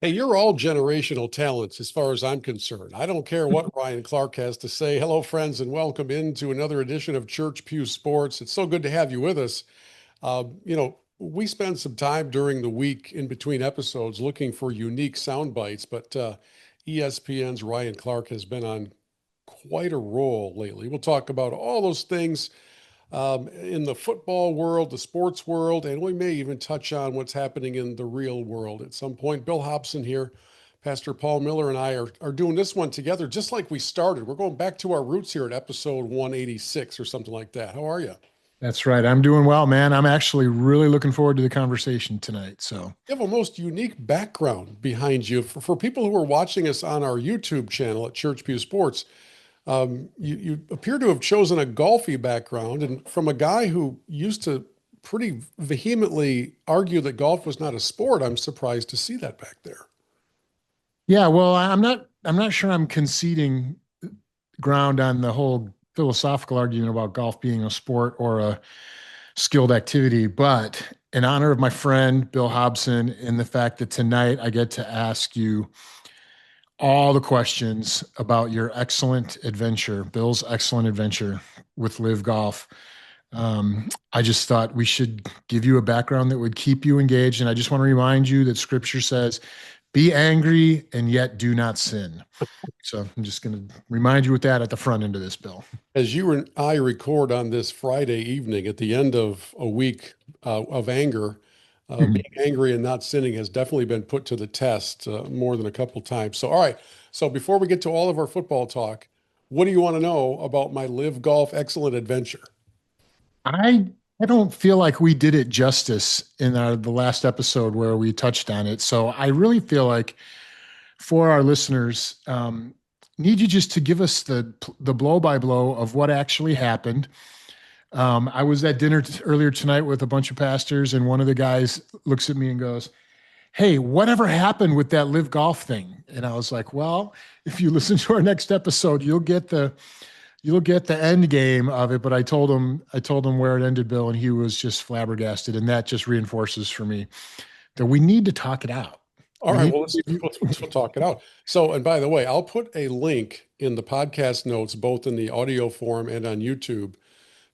Hey, you're all generational talents as far as I'm concerned. I don't care what Ryan Clark has to say. Hello, friends, and welcome into another edition of Church Pew Sports. It's so good to have you with us. We spend some time during the week in between episodes looking for unique sound bites, but ESPN's Ryan Clark has been on quite a roll lately. We'll talk about all those things in the football world, the sports world, and we may even touch on what's happening in the real world at some point. Bill Hobson here, Pastor Paul Miller, and I are doing this one together just like we started. We're going back to our roots here at episode 186 or something like that. How are you? That's right. I'm doing well, man. I'm actually really looking forward to the conversation tonight. So, You have a most unique background behind you. For people who are watching us on our YouTube channel at Church Pew Sports, you appear to have chosen a golfy background, and from a guy who used to pretty vehemently argue that golf was not a sport, I'm surprised to see that back there. yeah, well, I'm not sure I'm conceding ground on the whole philosophical argument about golf being a sport or a skilled activity, but in honor of my friend Bill Hobson and the fact that tonight I get to ask you all the questions about your excellent adventure, Bill's excellent adventure with LIV Golf. I just thought we should give you a background that would keep you engaged. And I just want to remind you that scripture says, be angry and yet do not sin. So I'm just going to remind you with that at the front end of this, Bill. As you and I record on this Friday evening at the end of a week of anger, being angry and not sinning has definitely been put to the test more than a couple times. So, all right. So, before we get to all of our football talk, what do you want to know about my Live Golf Excellent Adventure? I I don't feel like we did it justice in the last episode where we touched on it. So I really feel like for our listeners, need you just to give us the blow by blow of what actually happened. I was at dinner earlier tonight with a bunch of pastors, and one of the guys looks at me and goes, "Hey, whatever happened with that live golf thing?" And I was like, "Well, if you listen to our next episode, you'll get the end game of it." But I told him where it ended, Bill, and he was just flabbergasted. And that just reinforces for me that we need to talk it out. All We right, need well, to give you, we'll talk it out. So, and by the way, I'll put a link in the podcast notes, both in the audio form and on YouTube,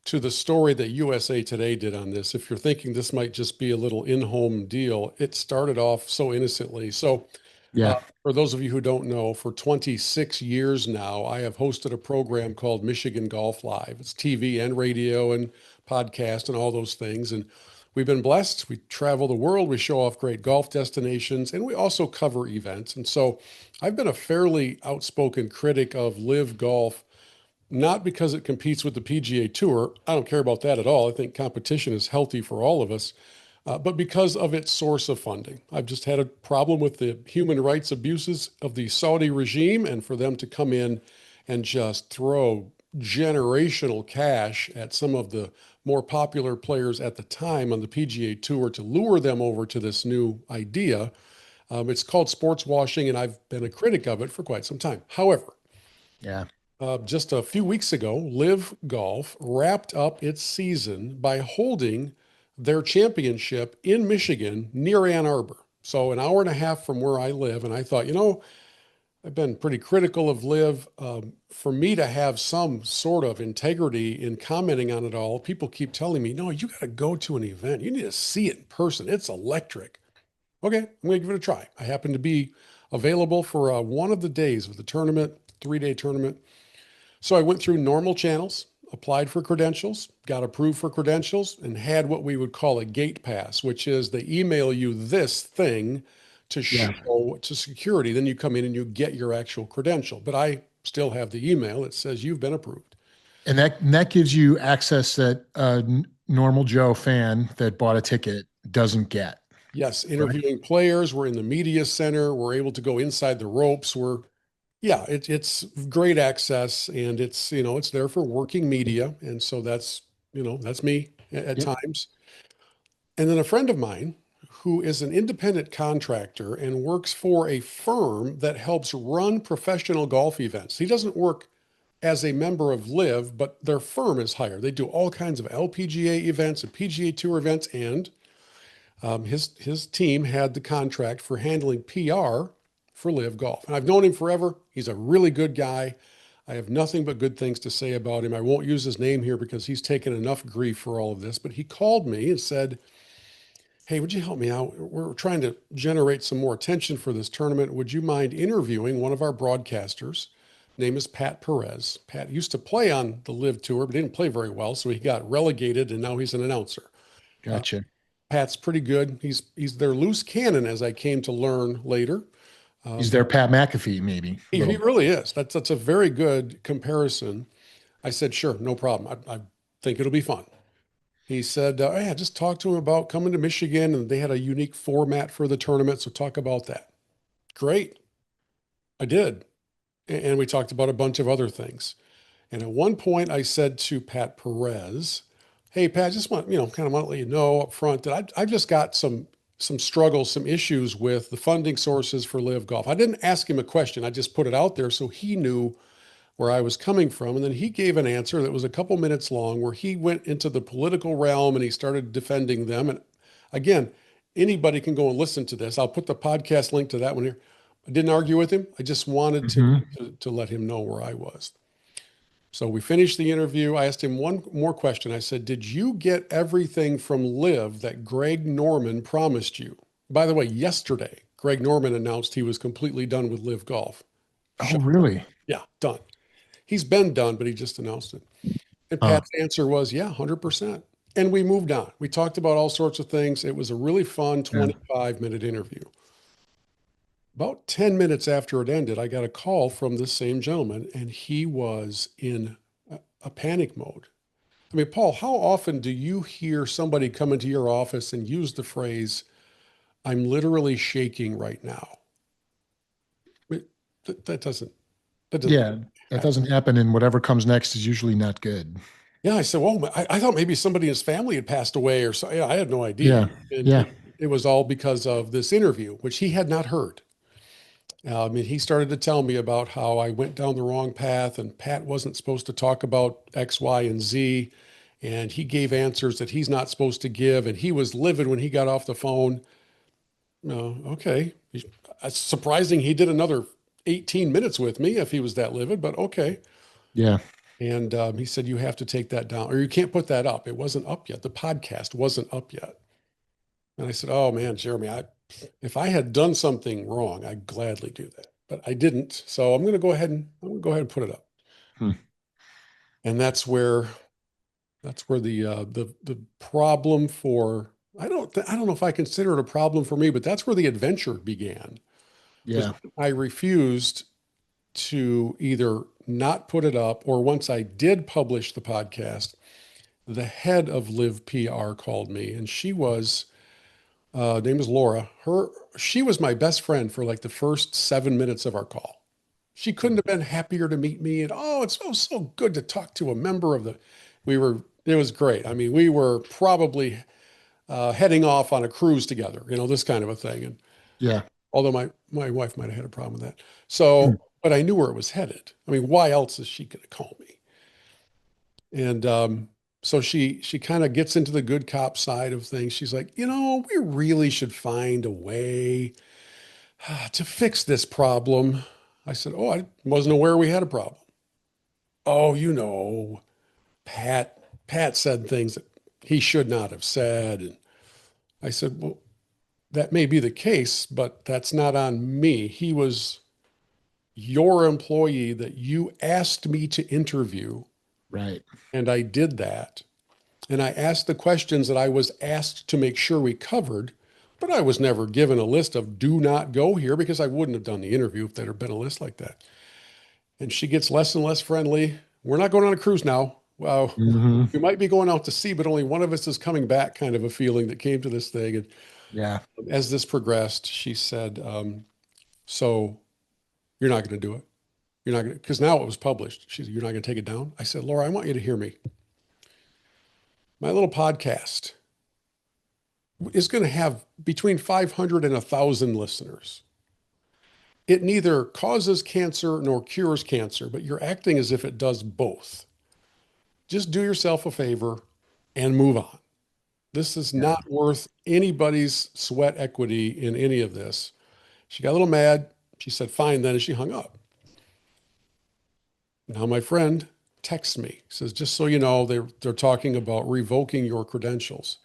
to the story that USA Today did on this. If you're thinking this might just be a little in-home deal, it started off so innocently. So, yeah, for those of you who don't know, for 26 years now, I have hosted a program called Michigan Golf Live. It's TV and radio and podcast and all those things. And we've been blessed. We travel the world, we show off great golf destinations, and we also cover events. And so I've been a fairly outspoken critic of Live Golf, not because it competes with the PGA Tour. I don't care about that at all. I think competition is healthy for all of us, but because of its source of funding. I've just had a problem with the human rights abuses of the Saudi regime, and for them to come in and just throw generational cash at some of the more popular players at the time on the PGA Tour to lure them over to this new idea. It's called sports washing, and I've been a critic of it for quite some time. However, yeah. just a few weeks ago, Live Golf wrapped up its season by holding their championship in Michigan near Ann Arbor. So an hour and a half from where I live. And I thought, I've been pretty critical of Live. For me to have some sort of integrity in commenting on it all, people keep telling me, no, you got to go to an event. You need to see it in person. It's electric. Okay, I'm going to give it a try. I happen to be available for one of the days of the tournament, 3-day tournament. So I went through normal channels, applied for credentials, got approved for credentials, and had what we would call a gate pass, which is they email you this thing to Yeah. show to security. Then you come in and you get your actual credential. But I still have the email that says you've been approved. And that gives you access that a normal Joe fan that bought a ticket doesn't get. Yes, Right. interviewing players. We're in the media center. We're able to go inside the ropes. Yeah, it's great access, and it's there for working media. And so that's me at Yep. times. And then a friend of mine who is an independent contractor and works for a firm that helps run professional golf events. He doesn't work as a member of LIV, but their firm is hired. They do all kinds of LPGA events and PGA Tour events, and His team had the contract for handling PR for LIV Golf. And I've known him forever. He's a really good guy. I have nothing but good things to say about him. I won't use his name here because he's taken enough grief for all of this. But he called me and said, "Hey, would you help me out? We're trying to generate some more attention for this tournament. Would you mind interviewing one of our broadcasters? Name is Pat Perez. Pat used to play on the LIV Tour, but didn't play very well, so he got relegated, and now he's an announcer. Uh, Gotcha. Pat's pretty good. He's their loose cannon, as I came to learn later. He's Um, their Pat McAfee, maybe a he little. really is. That's a very good comparison. I said, sure, no problem. I think it'll be fun. He said, yeah, just talk to him about coming to Michigan, and they had a unique format for the tournament, so talk about that. Great. I did. And we talked about a bunch of other things. And at one point, I said to Pat Perez, "Hey, Pat, I just want, kind of want to let you know up front that I've just got some struggles, some issues with the funding sources for LIV Golf." I didn't ask him a question. I just put it out there so he knew where I was coming from. And then he gave an answer that was a couple minutes long where he went into the political realm and he started defending them. And again, anybody can go and listen to this. I'll put the podcast link to that one here. I didn't argue with him. I just wanted Hmm. to let him know where I was. So we finished the interview. I asked him one more question. I said, "Did you get everything from LIV that Greg Norman promised you?" By the way, yesterday, Greg Norman announced he was completely done with LIV Golf. Oh, Shut. really? Yeah, done. He's been done, but he just announced it. And Huh. Pat's answer was, yeah, 100%. And we moved on. We talked about all sorts of things. It was a really fun Yeah. 25-minute interview. About 10 minutes after it ended, I got a call from this same gentleman, and he was in a panic mode. I mean, Paul, how often do you hear somebody come into your office and use the phrase, "I'm literally shaking right now"? I mean, that doesn't Yeah. That happen. doesn't happen, and whatever comes next is usually not good. Yeah, I said, well, I thought maybe somebody in his family had passed away or so. Yeah, I had no idea. Yeah. And Yeah. it was all because of this interview, which he had not heard. I mean, he started to tell me about how I went down the wrong path and Pat wasn't supposed to talk about X, Y, and Z. And he gave answers that he's not supposed to give. And he was livid when he got off the phone. Okay. It's surprising he did another 18 minutes with me if he was that livid, but okay. Yeah. And he said, you have to take that down, or you can't put that up. It wasn't up yet. The podcast wasn't up yet. And I said, oh man, Jeremy, if I had done something wrong, I'd gladly do that, but I didn't. So I'm going to go ahead and put it up. Hmm. And that's where the problem for, I don't know if I consider it a problem for me, but that's where the adventure began. Was Yeah. I refused to either not put it up, or once I did publish the podcast, the head of LIV PR called me, and she was name is Laura. She was my best friend for like the first 7 minutes of our call. She couldn't have been happier to meet me, and oh, it's so good to talk to a member of the. It was great. I mean, we were probably heading off on a cruise together, this kind of a thing. And Yeah. although my wife might have had a problem with that, Hmm. but I knew where it was headed. I mean, why else is she going to call me? And so she kind of gets into the good cop side of things. She's like, we really should find a way to fix this problem. I said, oh, I wasn't aware we had a problem. Oh, Pat, Pat said things that he should not have said. And I said, well, that may be the case, but that's not on me. He was your employee that you asked me to interview, Right. and I did that. And I asked the questions that I was asked to make sure we covered, but I was never given a list of "do not go here" because I wouldn't have done the interview if there had been a list like that. And she gets less and less friendly. "We're not going on a cruise now. Well, Hmm. we might be going out to sea, but only one of us is coming back," kind of a feeling that came to this thing. And Yeah. as this progressed, she said, so you're not going to do it. You're not going to, because now it was published. She said, "You're not going to take it down." I said, "Laura, I want you to hear me. My little podcast is going to have between 500 and 1,000 listeners. It neither causes cancer nor cures cancer, but you're acting as if it does both. Just do yourself a favor and move on." This is Yeah. not worth anybody's sweat equity in any of this. She got a little mad. She said, fine, then, and she hung up. Now my friend texts me, says, just so you know, they're talking about revoking your credentials.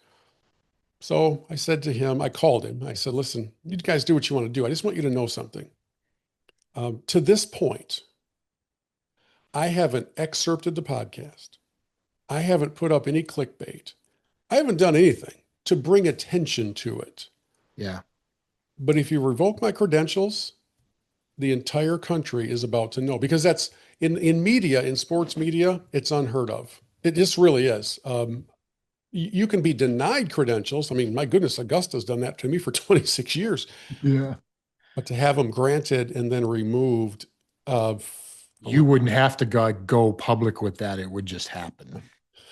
So I said to him, I called him. I said, listen, you guys do what you want to do. I just want you to know something. To this point, I haven't excerpted the podcast. I haven't put up any clickbait. I haven't done anything to bring attention to it. Yeah. But if you revoke my credentials, the entire country is about to know because that's in media, in sports media, it's unheard of. It just really is. You can be denied credentials. I mean, my goodness, Augusta's done that to me for 26 years, Yeah. but to have them granted and then removed, uh, You wouldn't have to go public with that. It would just happen.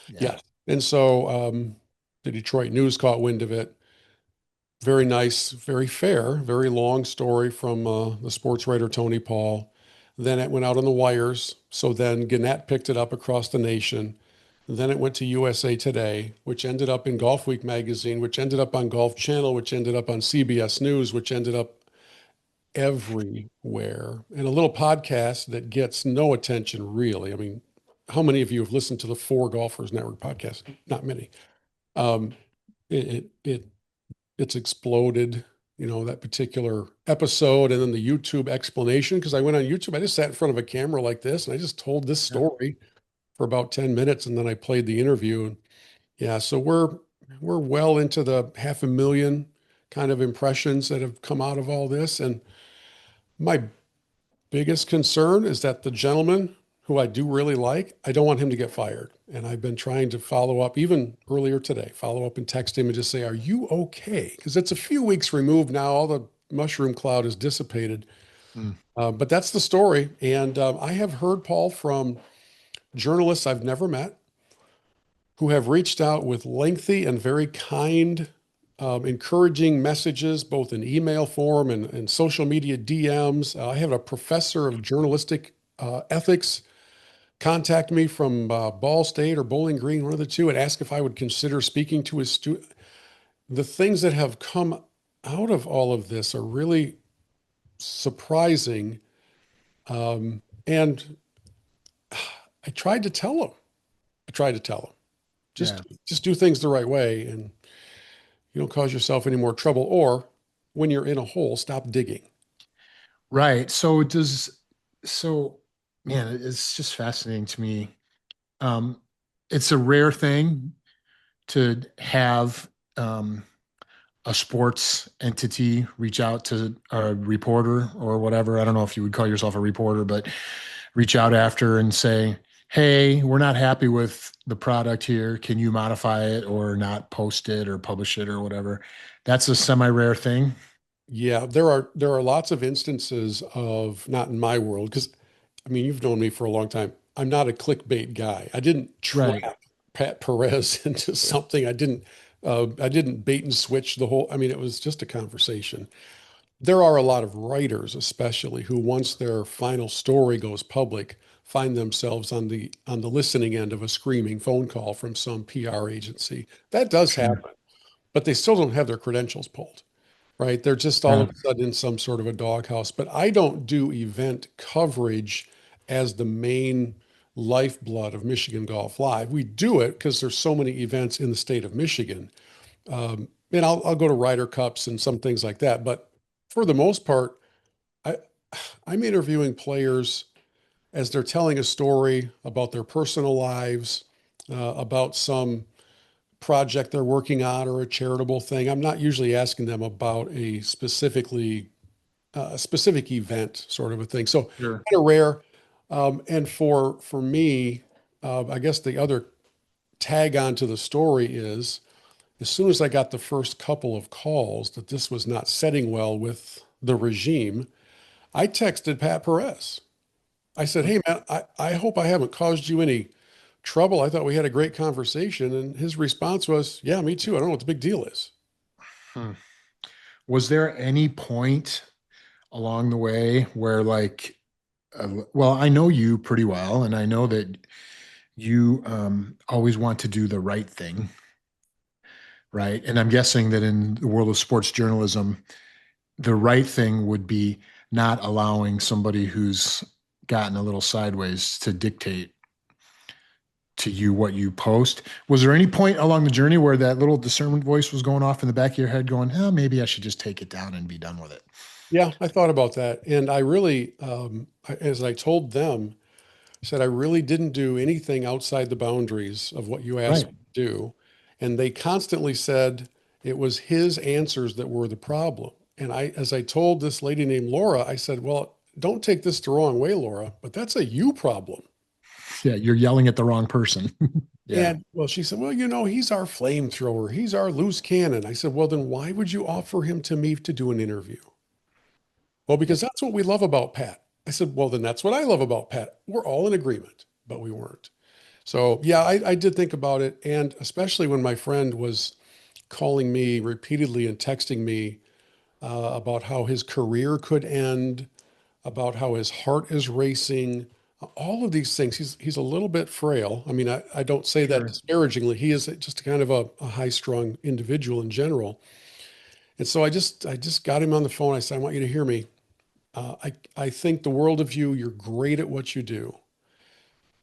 Yeah. yeah. And so the Detroit News caught wind of it. Very nice, very fair, very long story from the sports writer Tony Paul. Then it went out on the wires. So then Gannett picked it up across the nation. Then it went to USA Today, which ended up in Golf Week magazine, which ended up on Golf Channel, which ended up on CBS News, which ended up everywhere. And a little podcast that gets no attention, really. I mean, how many of you have listened to the Four Golfers Network podcast? Not many. Um, it it's exploded, that particular episode and then the YouTube explanation. Because I went on YouTube, I just sat in front of a camera like this and I just told this Yeah. story for about 10 minutes and then I played the interview. And yeah, so we're well into the 500,000 kind of impressions that have come out of all this. And my biggest concern is that the gentleman who I do really like, I don't want him to get fired. And I've been trying to follow up, even earlier today, follow up and text him and just say, are you okay? Because it's a few weeks removed now. All the mushroom cloud is dissipated. Mm. But that's the story. And I have heard, Paul, from journalists I've never met who have reached out with lengthy and very kind, encouraging messages, both in email form and social media DMs. I have a professor of journalistic ethics contact me from Ball State or Bowling Green, one of the two, and ask if I would consider speaking to his student. The things that have come out of all of this are really surprising. And I tried to tell him. I tried to tell him, Yeah. just do things the right way, and you don't cause yourself any more trouble. Or when you're in a hole, stop digging. Right. So man, it's just fascinating to me. Um, it's a rare thing to have a sports entity reach out to a reporter or whatever. I don't know if you would call yourself a reporter, but reach out after and say, hey, we're not happy with the product here. Can you modify it or not post it or publish it or whatever? That's a semi-rare thing. Yeah, there are lots of instances of not in my world because I mean you've known me for a long time. I'm not a clickbait guy. I didn't Right. trap Pat Perez into something. I didn't bait and switch the whole. I mean, it was just a conversation. There are a lot of writers, especially, who once their final story goes public, find themselves on the listening end of a screaming phone call from some PR agency. That does Sure. happen, but they still don't have their credentials pulled, right? They're just all Yeah. of a sudden in some sort of a doghouse. But I don't do event coverage as the main lifeblood of Michigan Golf Live. We do it because there's so many events in the state of Michigan. And I'll go to Ryder Cups and some things like that. But for the most part, I, I'm interviewing players as they're telling a story about their personal lives, about some project they're working on or a charitable thing. I'm not usually asking them about a specific event sort of a thing. So Sure. kind of rare. And for me, I guess the other tag on to the story is as soon as I got the first couple of calls that this was not setting well with the regime, I texted Pat Perez. I said, hey, man, I hope I haven't caused you any trouble. I thought we had a great conversation. And his response was, yeah, me too. I don't know what the big deal is. Hmm. Was there any point along the way where well, I know you pretty well, and I know that you always want to do the right thing, right? And I'm guessing that in the world of sports journalism, the right thing would be not allowing somebody who's gotten a little sideways to dictate to you what you post. Was there any point along the journey where that little discernment voice was going off in the back of your head going, oh, maybe I should just take it down and be done with it? Yeah, I thought about that. And I really, as I told them, said I really didn't do anything outside the boundaries of what you asked Right. me to do. And they constantly said it was his answers that were the problem. And as I told this lady named Laura, I said, well, don't take this the wrong way, Laura, but that's a you problem. Yeah, you're yelling at the wrong person. Yeah. And well, she said, well, he's our flamethrower. He's our loose cannon. I said, well, then why would you offer him to me to do an interview? Well, because that's what we love about Pat. I said, well, then that's what I love about Pat. We're all in agreement, but we weren't. So, yeah, I did think about it. And especially when my friend was calling me repeatedly and texting me about how his career could end, about how his heart is racing, all of these things. He's a little bit frail. I mean, I don't say that Sure. disparagingly. He is just kind of a high-strung individual in general. And so I just got him on the phone. I said, I want you to hear me. I think the world of you. You're great at what you do.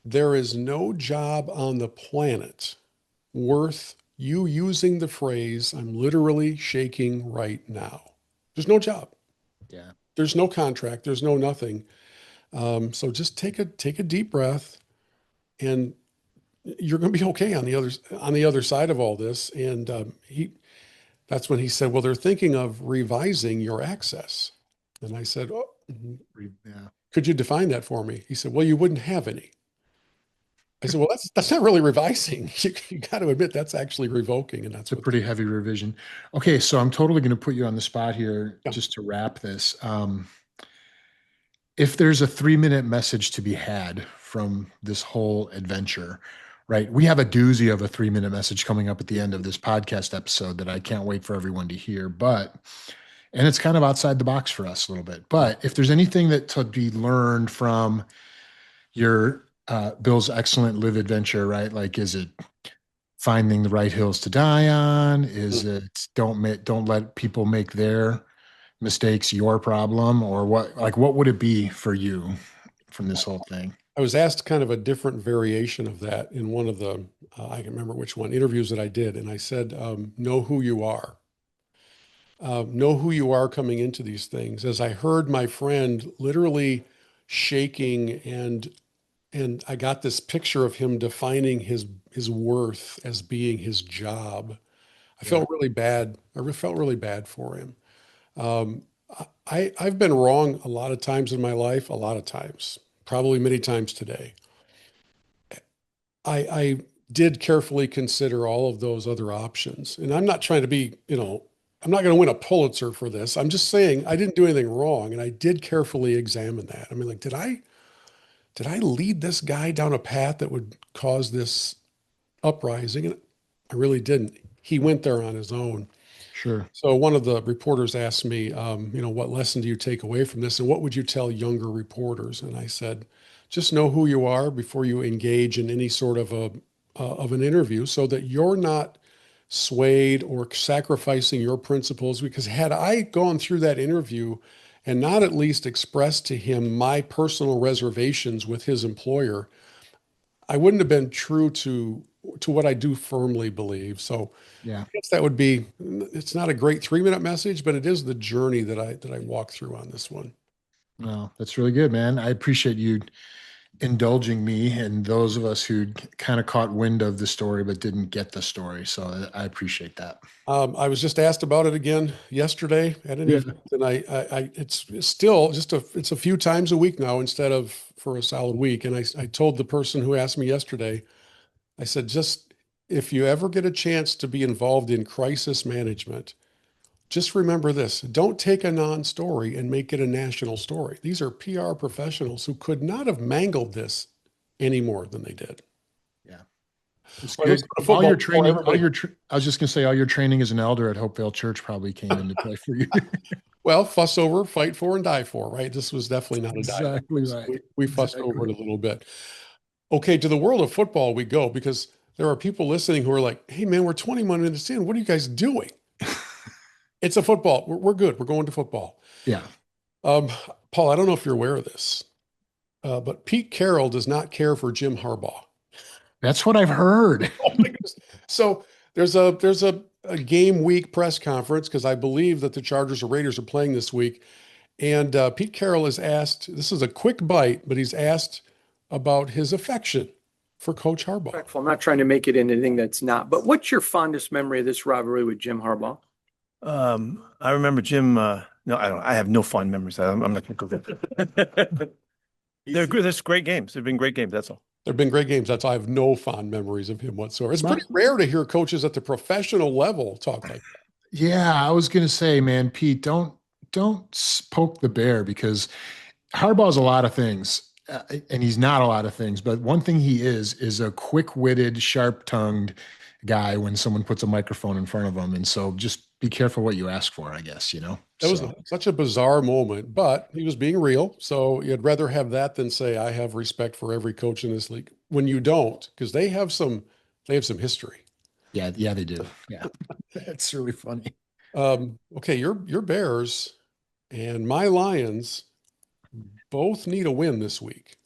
There is no job on the planet worth you using the phrase, I'm literally shaking right now. There's no job. Yeah. There's no contract. There's no nothing. So just take a deep breath, and you're going to be okay on the other side of all this. And that's when he said, well, they're thinking of revising your access. And I said, oh, Yeah. could you define that for me? He said, well, you wouldn't have any. I said, well, that's not really revising. You got to admit that's actually revoking, and that's It's a what. pretty heavy revision. Okay, so I'm totally going to put you on the spot here Yeah. just to wrap this. If there's a 3-minute message to be had from this whole adventure, right? We have a doozy of a 3-minute message coming up at the end of this podcast episode that I can't wait for everyone to hear. And it's kind of outside the box for us a little bit. But if there's anything that to be learned from your Bill's excellent live adventure, right? Like, is it finding the right hills to die on? Is it don't let people make their mistakes your problem, or what? Like, what would it be for you from this whole thing? I was asked kind of a different variation of that in one of the, I can remember which one, interviews that I did. And I said, know who you are. Know who you are coming into these things. As I heard my friend literally shaking, and I got this picture of him defining his worth as being his job. I Yeah, felt really bad. Felt really bad for him. Um, I've been wrong a lot of times in my life, a lot of times, probably many times today. I did carefully consider all of those other options. And I'm not trying to be, I'm not going to win a Pulitzer for this. I'm just saying I didn't do anything wrong. And I did carefully examine that. I mean, like, did I lead this guy down a path that would cause this uprising? And I really didn't. He went there on his own. sure. So one of the reporters asked me, what lesson do you take away from this, and what would you tell younger reporters? And I said, just know who you are before you engage in any sort of an interview, so that you're not swayed or sacrificing your principles. Because had I gone through that interview and not at least expressed to him my personal reservations with his employer, I wouldn't have been true to what I do firmly believe. So Yeah. I guess that would be, it's not a great 3-minute message, but it is the journey that I walk through on this one. Well, that's really good, man. I appreciate you indulging me and those of us who kind of caught wind of the story but didn't get the story. So I appreciate that. I was just asked about it again yesterday at an Yeah. event, and it's still it's a few times a week now instead of for a solid week. And I told the person who asked me yesterday, I said, just if you ever get a chance to be involved in crisis management, just remember this: don't take a non-story and make it a national story. These are PR professionals who could not have mangled this any more than they did. Yeah. It's Well, let's good. go to All football your before training, everybody. I was just going to say, all your training as an elder at Hopevale Church probably came into play for you. Well, fuss over, fight for, and die for, right? This was definitely not a die Exactly over. So right. we fussed over Exactly. it a little bit. Okay, to the world of football we go, because there are people listening who are like, "Hey, man, we're 21 minutes in. What are you guys doing?" It's a football. We're good. We're going to football. Yeah, Um, Paul, I don't know if you're aware of this, but Pete Carroll does not care for Jim Harbaugh. that's what I've heard. Oh my goodness. So there's a game week press conference because I believe that the Chargers or Raiders are playing this week. And Pete Carroll is asked, this is a quick bite, but he's asked about his affection for Coach Harbaugh. I'm not trying to make it anything that's not, but what's your fondest memory of this rivalry with Jim Harbaugh? I remember Jim. No, I don't. I have no fond memories. I'm not going to go there. They're good. There's great games. They've been great games. That's all. There have been great games. That's why I have no fond memories of him whatsoever. It's My- pretty rare to hear coaches at the professional level talk like that. Yeah, I was gonna say, man, Pete, don't poke the bear because Harbaugh's a lot of things, and he's not a lot of things. But one thing he is a quick-witted, sharp-tongued guy when someone puts a microphone in front of him. And so, just be careful what you ask for, I guess. That was such a bizarre moment, but he was being real. So you'd rather have that than say, I have respect for every coach in this league when you don't, because they have some history. Yeah, they do. Yeah, that's really funny. Okay, your Bears and my Lions both need a win this week.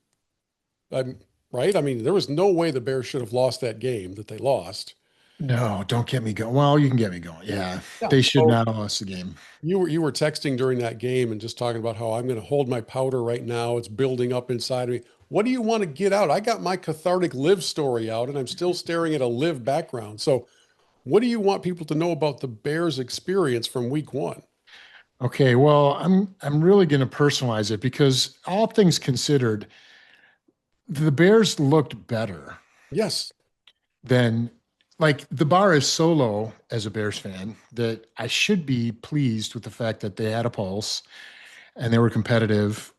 Right? I mean, there was no way the Bears should have lost that game that they lost. No, don't get me going. Well, you can get me going. Yeah, Yeah. they should So not have lost the game. you were texting during that game and just talking about how I'm going to hold my powder right now. It's building up inside of me. What do you want to get out? I got my cathartic live story out, and I'm still staring at a live background. So, what do you want people to know about the Bears' experience from week one? Okay, well, I'm really going to personalize it because all things considered, the Bears looked better Yes. than like the bar is so low as a Bears fan that I should be pleased with the fact that they had a pulse and they were competitive.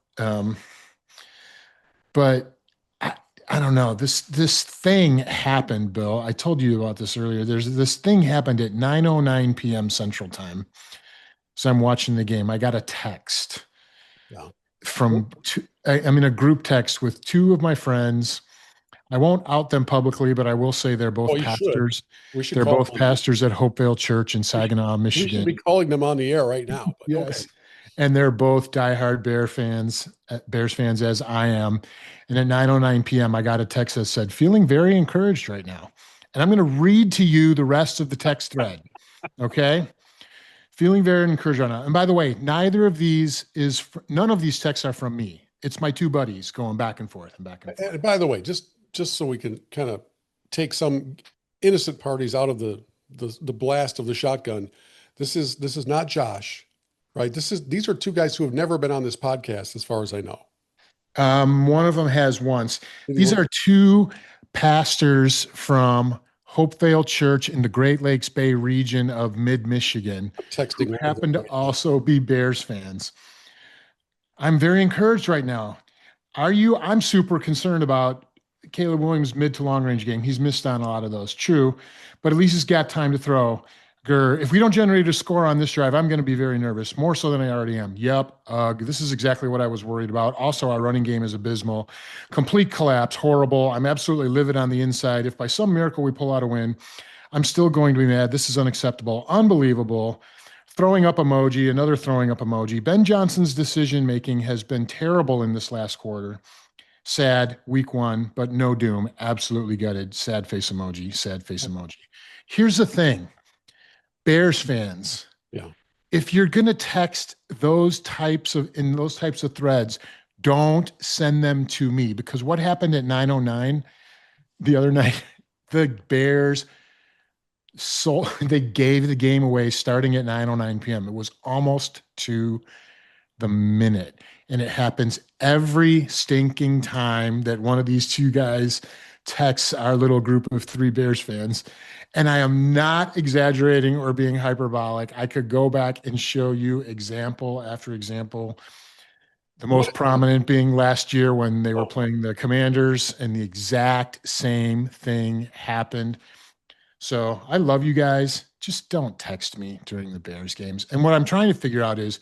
But I don't know. This thing happened, Bill. I told you about this earlier. There's this thing happened at 9:09 p.m. Central Time. So I'm watching the game. I got a text Yeah. from I'm in a group text with two of my friends. I won't out them publicly, but I will say they're both Oh, you should. pastors. We should They're call both them. pastors at Hopevale Church in Saginaw, We should Michigan. be calling them on the air right now. But Yes. okay. And they're both diehard Bears fans as I am. And at 9:09 p.m., I got a text that said, feeling very encouraged right now. And I'm going to read to you the rest of the text thread. Okay. Feeling very encouraged right now. And by the way, none of these texts are from me. It's my two buddies going back and forth and back and forth. And by the way, just so we can kind of take some innocent parties out of the blast of the shotgun, this is not Josh, right? These are two guys who have never been on this podcast, as far as I know. One of them has once. These are two pastors from Hopevale Church in the Great Lakes Bay region of mid-Michigan Texting who happen to also be Bears fans. I'm very encouraged right now. I'm super concerned about Caleb Williams' mid to long range game. He's missed on a lot of those. True, but at least he's got time to throw. If we don't generate a score on this drive, I'm going to be very nervous, more so than I already am. Yep. This is exactly what I was worried about. Also, our running game is abysmal. Complete collapse, horrible. I'm absolutely livid on the inside. If by some miracle we pull out a win, I'm still going to be mad. This is unacceptable, unbelievable. Throwing up emoji, another throwing up emoji. Ben Johnson's decision-making has been terrible in this last quarter. Sad, week one, but no doom. Absolutely gutted. Sad face emoji, sad face emoji. Here's the thing. Bears fans, Yeah. if you're going to text in those types of threads, don't send them to me because what happened at 9:09 the other night, the Bears they gave the game away starting at 9:09 p.m. It was almost to the minute. And it happens every stinking time that one of these two guys texts our little group of three Bears fans. And I am not exaggerating or being hyperbolic. I could go back and show you example after example. The most prominent being last year when they were playing the Commanders and the exact same thing happened. So I love you guys. Just don't text me during the Bears games. And what I'm trying to figure out is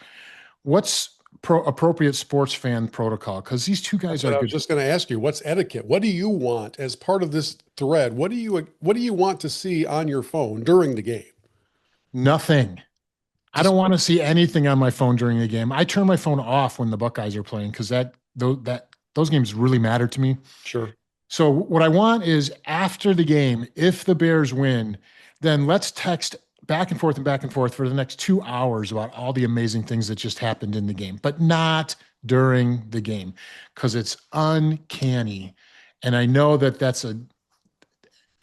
what's appropriate sports fan protocol, because these two guys But are I was good. just going to ask you, what's etiquette? What do you want as part of this thread? What do you want to see on your phone during the game? Nothing. I don't want to see anything on my phone during the game. I turn my phone off when the Buckeyes are playing because those games really matter to me. Sure. So what I want is after the game, if the Bears win, then let's text back and forth for the next 2 hours about all the amazing things that just happened in the game, but not during the game because it's uncanny. And I know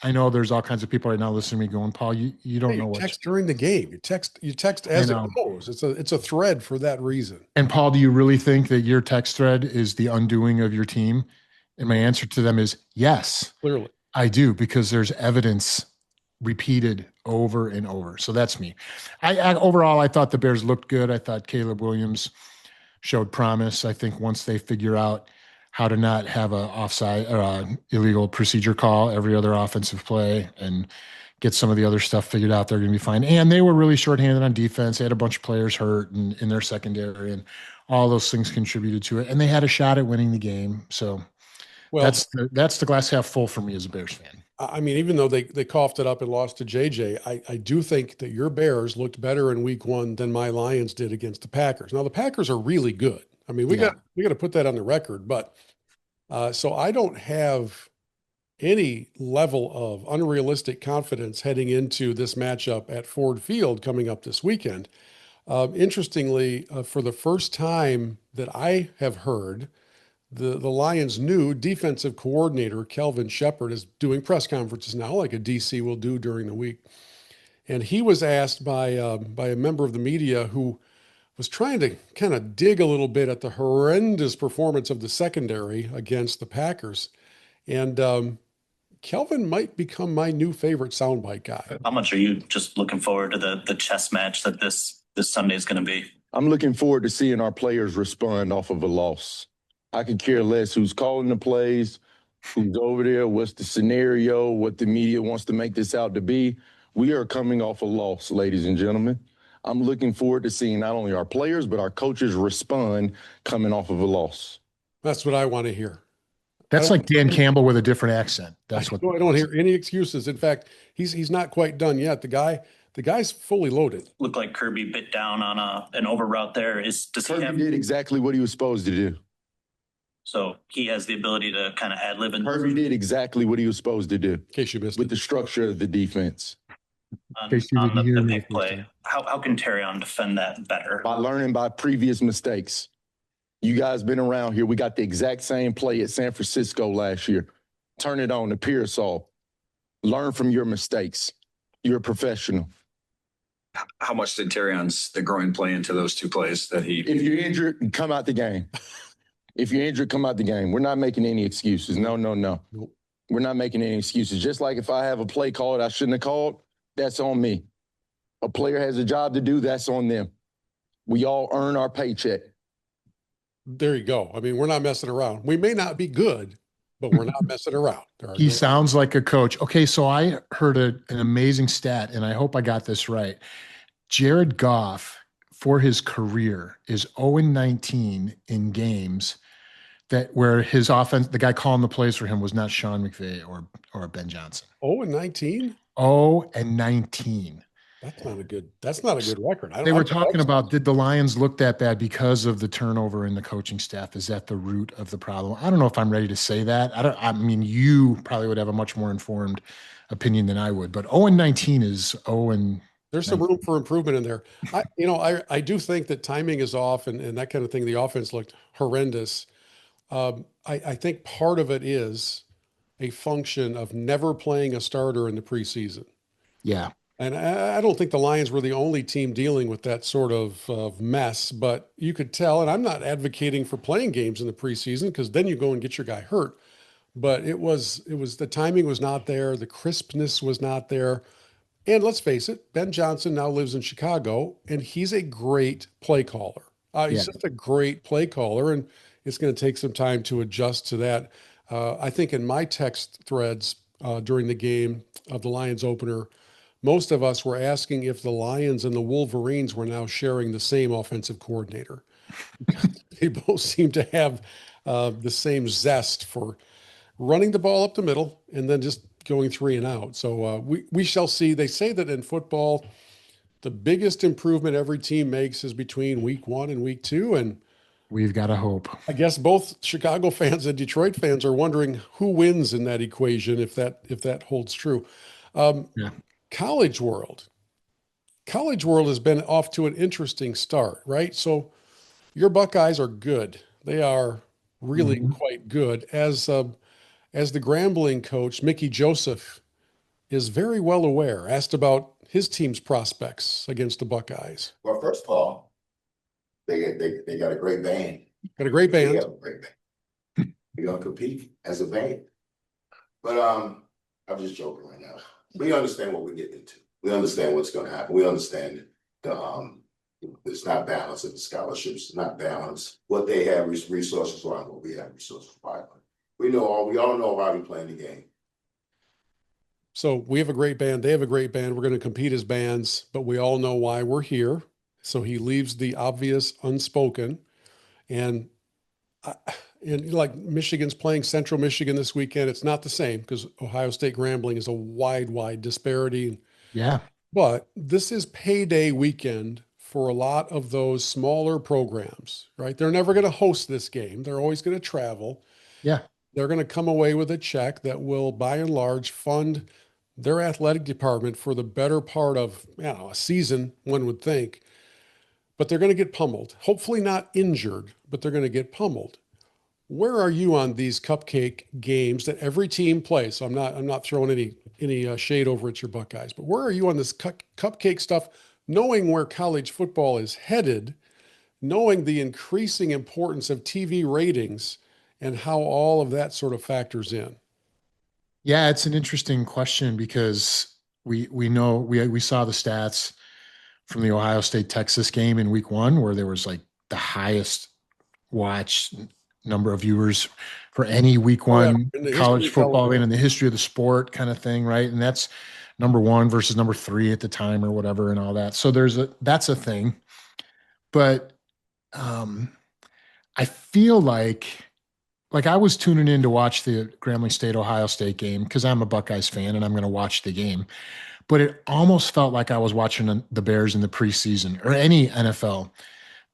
I know there's all kinds of people right now listening to me going, Paul, you don't know You what. text during the game. You text as it goes. It's a thread for that reason. And Paul, do you really think that your text thread is the undoing of your team? And my answer to them is yes. Clearly. I do, because there's evidence repeated over and over. So that's me. Overall, I thought the Bears looked good. I thought Caleb Williams showed promise. I think once they figure out how to not have a offside or a illegal procedure call every other offensive play and get some of the other stuff figured out, they're going to be fine. And they were really shorthanded on defense. They had a bunch of players hurt in their secondary, and all those things contributed to it. And they had a shot at winning the game. So that's the glass half full for me as a Bears fan. I mean, even though they coughed it up and lost to JJ, I do think that your Bears looked better in week 1 than my Lions did against the Packers. Now the Packers are really good. I mean, we got to put that on the record, but so I don't have any level of unrealistic confidence heading into this matchup at Ford Field coming up this weekend. Interestingly, for the first time that I have heard, the Lions' new defensive coordinator, Kelvin Shepard, is doing press conferences now, like a DC will do during the week. And he was asked by a member of the media who was trying to kind of dig a little bit at the horrendous performance of the secondary against the Packers. And Kelvin might become my new favorite soundbite guy. How much are you just looking forward to the chess match that this Sunday is going to be? I'm looking forward to seeing our players respond off of a loss. I could care less who's calling the plays, who's over there, what's the scenario, what the media wants to make this out to be. We are coming off a loss, ladies and gentlemen. I'm looking forward to seeing not only our players, but our coaches respond coming off of a loss. That's what I want to hear. That's like Dan Campbell with a different accent. That's what I don't hear any excuses. In fact, he's not quite done yet. The guy's fully loaded. Looked like Kirby bit down on an over route there. Kirby did exactly what he was supposed to do. So he has the ability to kind of ad-lib. Kirby did exactly what he was supposed to do. In case you missed with the structure of the defense. On the big play. How can Terrion defend that better? By learning by previous mistakes. You guys been around here. We got the exact same play at San Francisco last year. Turn it on to Pearsall. Learn from your mistakes. You're a professional. How much did the groin play into those two plays that he? If you're injured, come out the game. If you're injured, come out the game. We're not making any excuses. No. Nope. We're not making any excuses. Just like if I have a play called I shouldn't have called, that's on me. A player has a job to do, that's on them. We all earn our paycheck. There you go. I mean, we're not messing around. We may not be good, but we're not messing around. He sounds like a coach. Okay, so I heard an amazing stat, and I hope I got this right. Jared Goff, for his career, is 0-19 in games where his offense, the guy calling the plays for him was not Sean McVay or Ben Johnson. 0-19? 0-19. That's not a good record. They were talking about, did the Lions look that bad because of the turnover in the coaching staff? Is that the root of the problem? I don't know if I'm ready to say that. I mean, you probably would have a much more informed opinion than I would, but 0-19 is 0. There's some room for improvement in there. I do think that timing is off and that kind of thing. The offense looked horrendous. I think part of it is a function of never playing a starter in the preseason. Yeah. And I don't think the Lions were the only team dealing with that sort of mess, but you could tell, and I'm not advocating for playing games in the preseason because then you go and get your guy hurt. But it was the timing was not there. The crispness was not there. And let's face it, Ben Johnson now lives in Chicago, and he's a great play caller. He's just a great play caller, and it's going to take some time to adjust to that. I think in my text threads during the game of the Lions opener, most of us were asking if the Lions and the Wolverines were now sharing the same offensive coordinator. They both seem to have the same zest for running the ball up the middle and then just going 3 and out. So we shall see. They say that in football, the biggest improvement every team makes is between week 1 and week 2. And We've got to hope. I guess both Chicago fans and Detroit fans are wondering who wins in that equation if that holds true. Yeah. College world has been off to an interesting start, right? So your Buckeyes are good. They are really quite good. As the Grambling coach, Mickey Joseph, is very well aware, asked about his team's prospects against the Buckeyes. Well, first of all, they got a great band. Got a great They band. have a great band. We're gonna compete as a band. But I'm just joking right now. We understand what we're getting into. We understand what's gonna happen. We understand the it's not balanced in the scholarships, it's not balanced. What they have resources wise, what we have resources wise. We all know why we're playing the game. So we have a great band. They have a great band. We're going to compete as bands, but we all know why we're here. So he leaves the obvious unspoken. And like Michigan's playing Central Michigan this weekend. It's not the same because Ohio State Grambling is a wide disparity. Yeah. But this is payday weekend for a lot of those smaller programs, right? They're never going to host this game. They're always going to travel. Yeah. They're going to come away with a check that will, by and large, fund their athletic department for the better part of, a season, one would think. But they're going to get pummeled. Hopefully not injured, but they're going to get pummeled. Where are you on these cupcake games that every team plays? So I'm not throwing any shade over at your Buckeyes, but where are you on this cupcake stuff, knowing where college football is headed, knowing the increasing importance of TV ratings and how all of that sort of factors in? Yeah, it's an interesting question because we know we saw the stats from the Ohio State Texas game in week 1 where there was like the highest watch number of viewers for any week 1 college football game in the history of the sport kind of thing, right? And that's number 1 versus number 3 at the time or whatever and all that. So that's a thing. But I feel like I was tuning in to watch the Grambling State Ohio State game because I'm a Buckeyes fan and I'm going to watch the game. But it almost felt like I was watching the Bears in the preseason or any NFL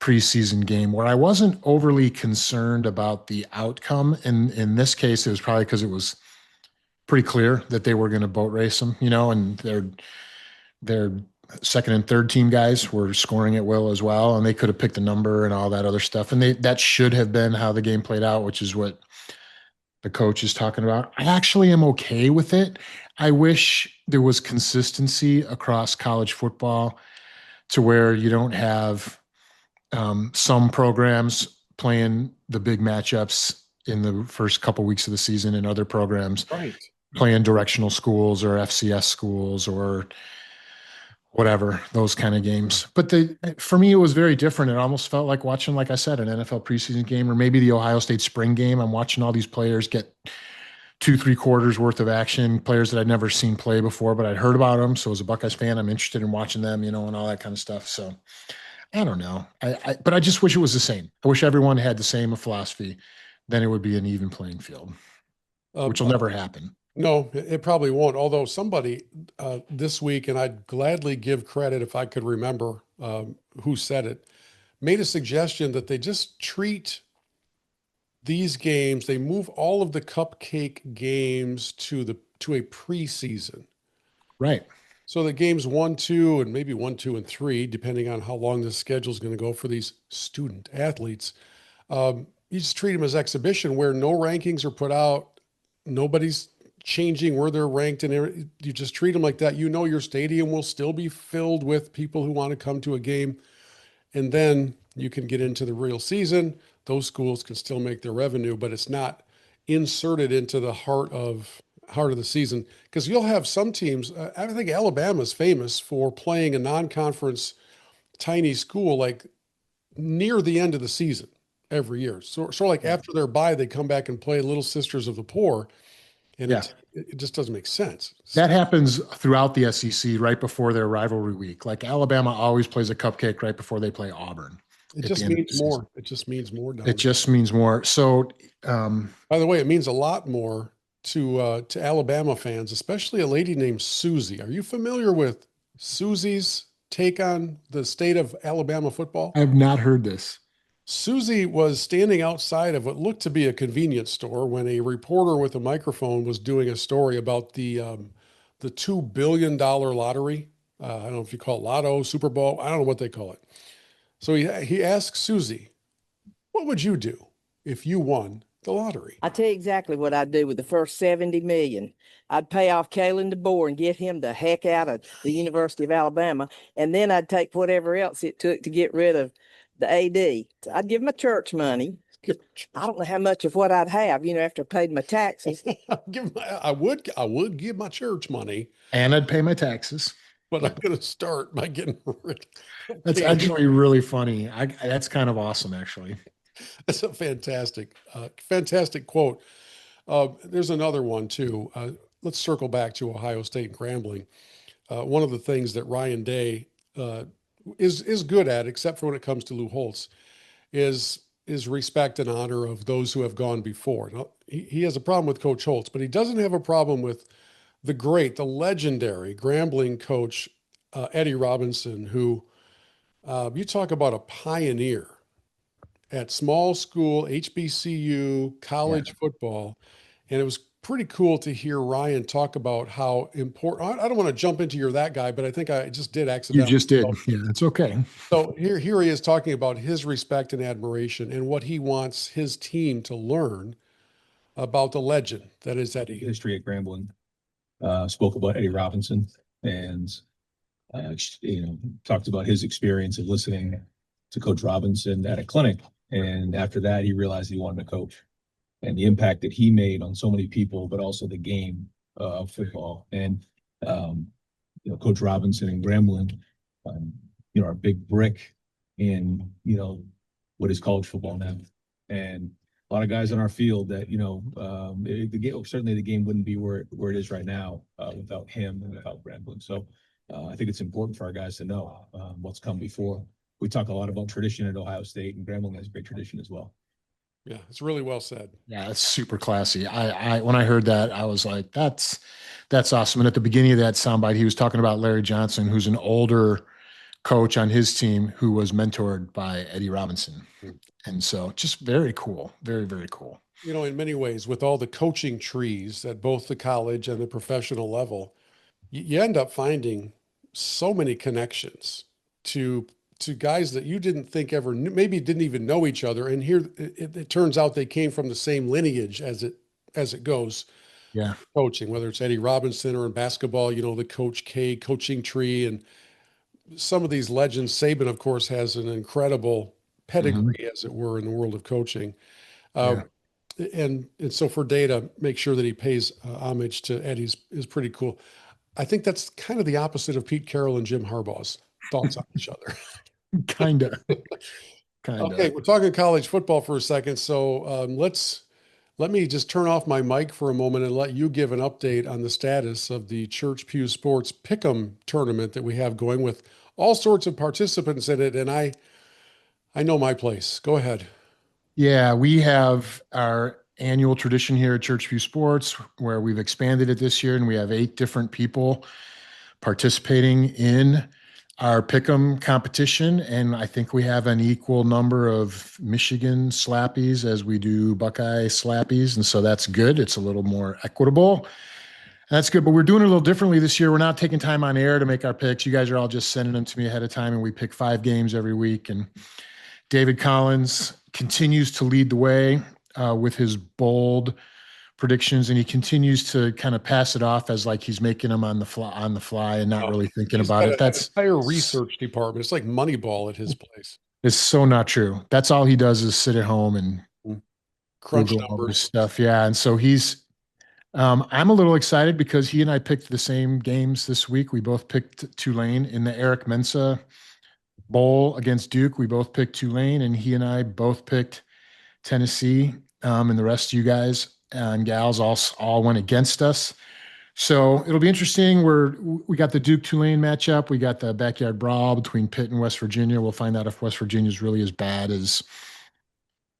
preseason game where I wasn't overly concerned about the outcome. And in this case, it was probably because it was pretty clear that they were going to boat race them, and their second and third team guys were scoring at will as well. And they could have picked a number and all that other stuff. And that should have been how the game played out, which is what the coach is talking about. I actually am okay with it. I wish there was consistency across college football to where you don't have some programs playing the big matchups in the first couple weeks of the season and other programs playing directional schools or FCS schools or whatever, those kind of games. But for me, it was very different. It almost felt like watching, like I said, an NFL preseason game or maybe the Ohio State spring game. I'm watching all these players get 2-3 quarters worth of action, players that I'd never seen play before, but I'd heard about them. So as a Buckeyes fan, I'm interested in watching them, and all that kind of stuff. So I don't know. But I just wish it was the same. I wish everyone had the same philosophy. Then it would be an even playing field, which will never happen. No, it probably won't. Although somebody this week, and I'd gladly give credit if I could remember who said it, made a suggestion that they just treat these games, they move all of the cupcake games to a preseason. Right. So the games 1, 2, and maybe 1, 2, and 3, depending on how long the schedule is going to go for these student athletes, you just treat them as exhibition where no rankings are put out. Nobody's changing where they're ranked, and you just treat them like that. Your stadium will still be filled with people who want to come to a game, and then you can get into the real season. Those schools can still make their revenue, but it's not inserted into the heart of the season, because you'll have some teams. I think Alabama's famous for playing a non-conference tiny school like near the end of the season every year. So like after their bye, they come back and play Little Sisters of the Poor. And it just doesn't make sense. That happens throughout the SEC right before their rivalry week. Like Alabama always plays a cupcake right before they play Auburn. It at the just end of means the season. more. It just means more. It just means more. So, by the way, it means a lot more to Alabama fans, especially a lady named Susie. Are you familiar with Susie's take on the state of Alabama football? I have not heard this. Susie was standing outside of what looked to be a convenience store when a reporter with a microphone was doing a story about the $2 billion lottery. I don't know if you call it Lotto, Super Bowl. I don't know what they call it. So he asked Susie, "What would you do if you won the lottery?" I tell you exactly what I'd do with the first 70 million. I'd pay off Kalen DeBoer and get him the heck out of the University of Alabama. And then I'd take whatever else it took to get rid of the AD. So I'd give him a church money. I don't know how much of what I'd have, after I paid my taxes. I would give my church money. And I'd pay my taxes. But I'm going to start by getting rid. That's actually really funny. That's kind of awesome, actually. That's a fantastic quote. There's another one too. Let's circle back to Ohio State and Grambling. One of the things that Ryan Day is good at, except for when it comes to Lou Holtz, is respect and honor of those who have gone before. Now, he has a problem with Coach Holtz, but he doesn't have a problem with the legendary Grambling coach Eddie Robinson, who you talk about a pioneer at small school, HBCU, college football. And it was pretty cool to hear Ryan talk about how important, I don't want to jump into you're that guy, but I think I just did accidentally. You just did. Yeah, it's okay. So here he is talking about his respect and admiration and what he wants his team to learn about the legend that is Eddie. History at Grambling. Spoke about Eddie Robinson and, talked about his experience of listening to Coach Robinson at a clinic. And after that, he realized he wanted to coach and the impact that he made on so many people, but also the game of football. And, Coach Robinson and Grambling, are a big brick in, what is college football now. And a lot of guys on our field that, the game, certainly the game wouldn't be where it is right now without him and without Grambling. So I think it's important for our guys to know what's come before. We talk a lot about tradition at Ohio State, and Grambling has a great tradition as well. Yeah, it's really well said. Yeah, it's super classy. I when I heard that, I was like, that's awesome. And at the beginning of that soundbite, he was talking about Larry Johnson, who's an older coach on his team who was mentored by Eddie Robinson. And so just very cool. Very, very cool. In many ways, with all the coaching trees at both the college and the professional level, you end up finding so many connections to guys that you didn't think ever knew, maybe didn't even know each other. And here it turns out they came from the same lineage as it goes. Yeah. Coaching, whether it's Eddie Robinson or in basketball, the Coach K coaching tree, and some of these legends. Saban, of course, has an incredible pedigree, as it were, in the world of coaching. And so for Day to make sure that he pays homage to Eddie's is pretty cool. I think that's kind of the opposite of Pete Carroll and Jim Harbaugh's thoughts on each other. Kind of. Okay, we're talking college football for a second. So let me just turn off my mic for a moment and let you give an update on the status of the Church Pew Sports Pick'em tournament that we have going with all sorts of participants in it. And I know my place. Go ahead. Yeah, we have our annual tradition here at Church Pew Sports where we've expanded it this year, and we have 8 different people participating in our Pick'em competition. And I think we have an equal number of Michigan slappies as we do Buckeye slappies. And so that's good. It's a little more equitable. That's good. But we're doing it a little differently this year. We're not taking time on air to make our picks. You guys are all just sending them to me ahead of time, and we pick 5 games every week. And David Collins continues to lead the way with his bold predictions, and he continues to kind of pass it off as like he's making them on the fly and not really thinking about it. That's entire research department. It's like Moneyball at his place. It's so not true. That's all he does is sit at home and crunch Google numbers stuff. Yeah. And so he's, I'm a little excited because he and I picked the same games this week. We both picked Tulane in the Eric Mensa Bowl against Duke. We both picked Tulane, and he and I both picked Tennessee. And the rest of you guys and gals all went against us. So it'll be interesting. We got the Duke Tulane matchup. We got the backyard brawl between Pitt and West Virginia. We'll find out if West Virginia is really as bad as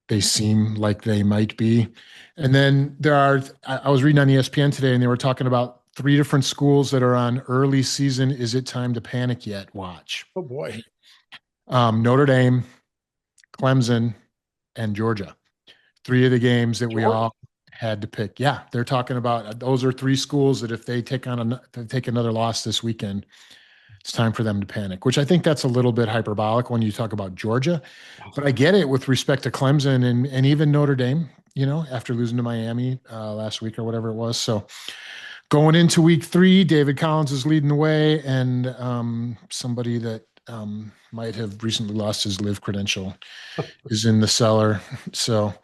they seem like they might be. And then I was reading on ESPN today, and they were talking about 3 different schools that are on early season. Is it time to panic yet? Watch. Oh boy. Notre Dame, Clemson, and Georgia. 3 of the games that we all had to pick. Yeah, they're talking about those are 3 schools that if they take another loss this weekend, it's time for them to panic, which I think that's a little bit hyperbolic when you talk about Georgia. But I get it with respect to Clemson and even Notre Dame, after losing to Miami last week or whatever it was. So going into week 3, David Collins is leading the way, and somebody that might have recently lost his LIV credential is in the cellar. So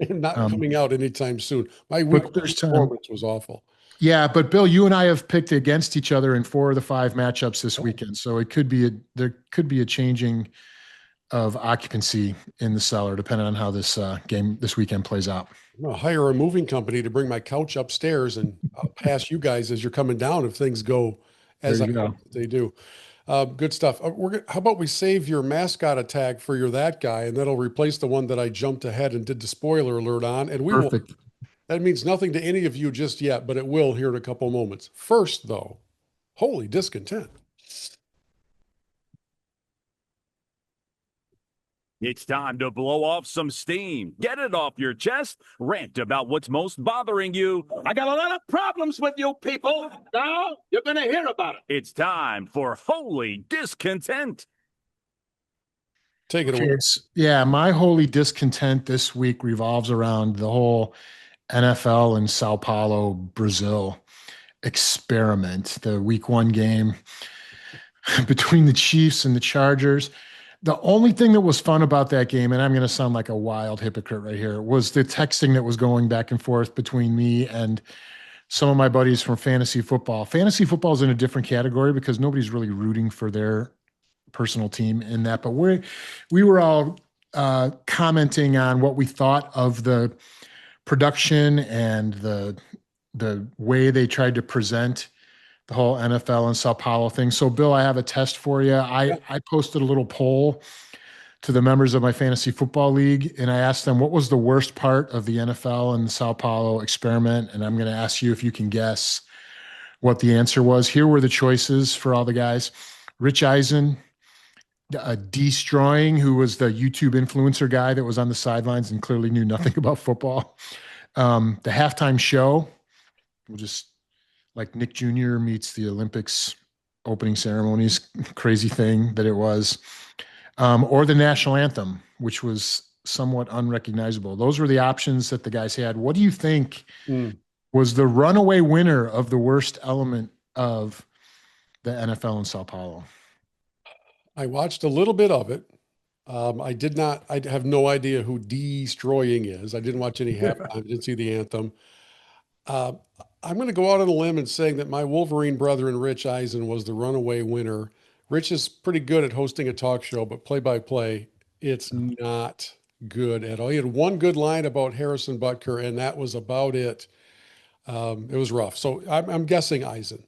not coming out anytime soon. My week performance was awful. Yeah, but Bill, you and I have picked against each other in 4 of the 5 matchups this weekend. So there could be a changing of occupancy in the cellar, depending on how this weekend plays out. I'm gonna hire a moving company to bring my couch upstairs, and I'll pass you guys as you're coming down if things go as they do. Good stuff. How about we save your mascot attack for your that guy, and that'll replace the one that I jumped ahead and did the spoiler alert on. And we will. That means nothing to any of you just yet, but it will here in a couple moments. First, though, holy discontent. It's time to blow off some steam. Get it off your chest. Rant about what's most bothering you. I got a lot of problems with you people. Now you're going to hear about it. It's time for Holy Discontent. Take it away. Yeah, my holy discontent this week revolves around the whole NFL and Sao Paulo, Brazil experiment, the week 1 game between the Chiefs and the Chargers. The only thing that was fun about that game, and I'm going to sound like a wild hypocrite right here, was the texting that was going back and forth between me and some of my buddies from fantasy football. Fantasy football is in a different category because nobody's really rooting for their personal team in that. But we were all commenting on what we thought of the production and the way they tried to present the whole NFL and Sao Paulo thing. So, Bill, I have a test for you. I posted a little poll to the members of my fantasy football league, and I asked them what was the worst part of the NFL and the Sao Paulo experiment, and I'm going to ask you if you can guess what the answer was. Here were the choices for all the guys. Rich Eisen, Destroying, who was the YouTube influencer guy that was on the sidelines and clearly knew nothing about football. The halftime show, we'll just like Nick Jr. meets the Olympics opening ceremonies, crazy thing that it was, or the national anthem, which was somewhat unrecognizable. Those were the options that the guys had. What do you think was the runaway winner of the worst element of the NFL in Sao Paulo? I watched a little bit of it. I have no idea who Destroying is. I didn't watch any halftime. I didn't see the anthem. I'm going to go out on a limb and saying that my Wolverine brother and Rich Eisen was the runaway winner. Rich is pretty good at hosting a talk show, but play-by-play, it's not good at all. He had one good line about Harrison Butker, and that was about it. It was rough. So I'm guessing Eisen.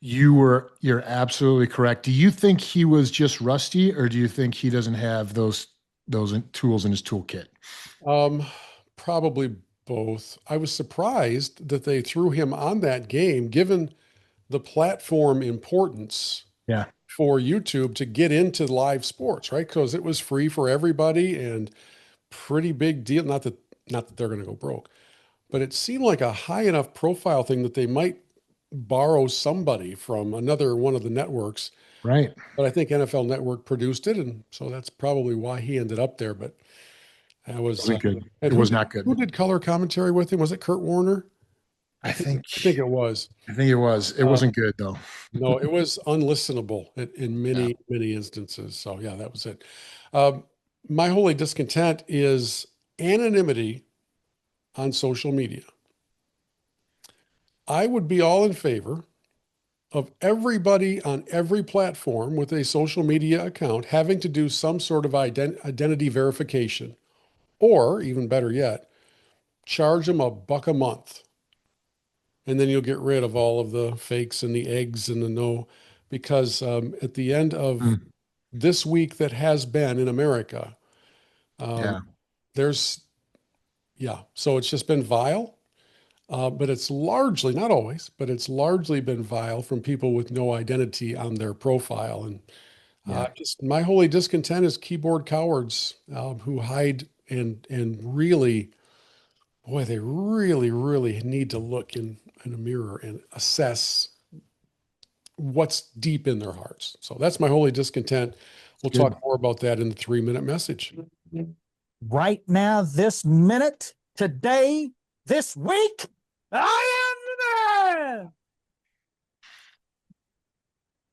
You're absolutely correct. Do you think he was just rusty, or do you think he doesn't have those tools in his toolkit? Probably both. I was surprised that they threw him on that game, given the platform importance for YouTube to get into live sports, right? Because it was free for everybody and pretty big deal. Not that they're going to go broke, but it seemed like a high enough profile thing that they might borrow somebody from another one of the networks. Right. But I think NFL Network produced it, and so that's probably why he ended up there. But that was good. It was not good. Who did color commentary with him? Was it Kurt Warner? I think it was. I think it was. It wasn't good though. No, it was unlistenable in many instances. So yeah, that was it. My holy discontent is anonymity on social media. I would be all in favor of everybody on every platform with a social media account having to do some sort of identity verification, or even better yet, charge them $1 a month and then you'll get rid of all of the fakes and the eggs and the no, because at the end of this week that has been in America, Yeah. so it's just been vile. But it's largely, not always, but it's largely been vile from people with no identity on their profile. And just my holy discontent is keyboard cowards who hide and really, boy, they really, really need to look in a mirror and assess what's deep in their hearts. So that's my holy discontent. We'll talk more about that in the 3-minute message. Right now, this minute, today, this week, I am the man.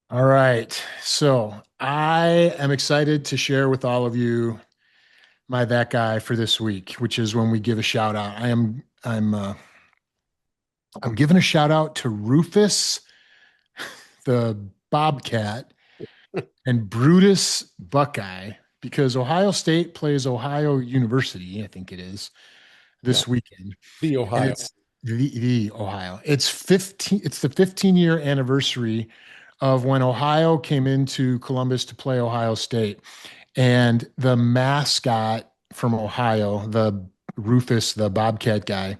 All right. So I am excited to share with all of you my that guy for this week, which is when we give a shout out. I'm giving a shout out to Rufus, the Bobcat, and Brutus Buckeye, because Ohio State plays Ohio University, I think it is, this weekend. The Ohio. And it's the Ohio. It's the 15-year anniversary of when Ohio came into Columbus to play Ohio State. And the mascot from Ohio, the Rufus, the Bobcat guy,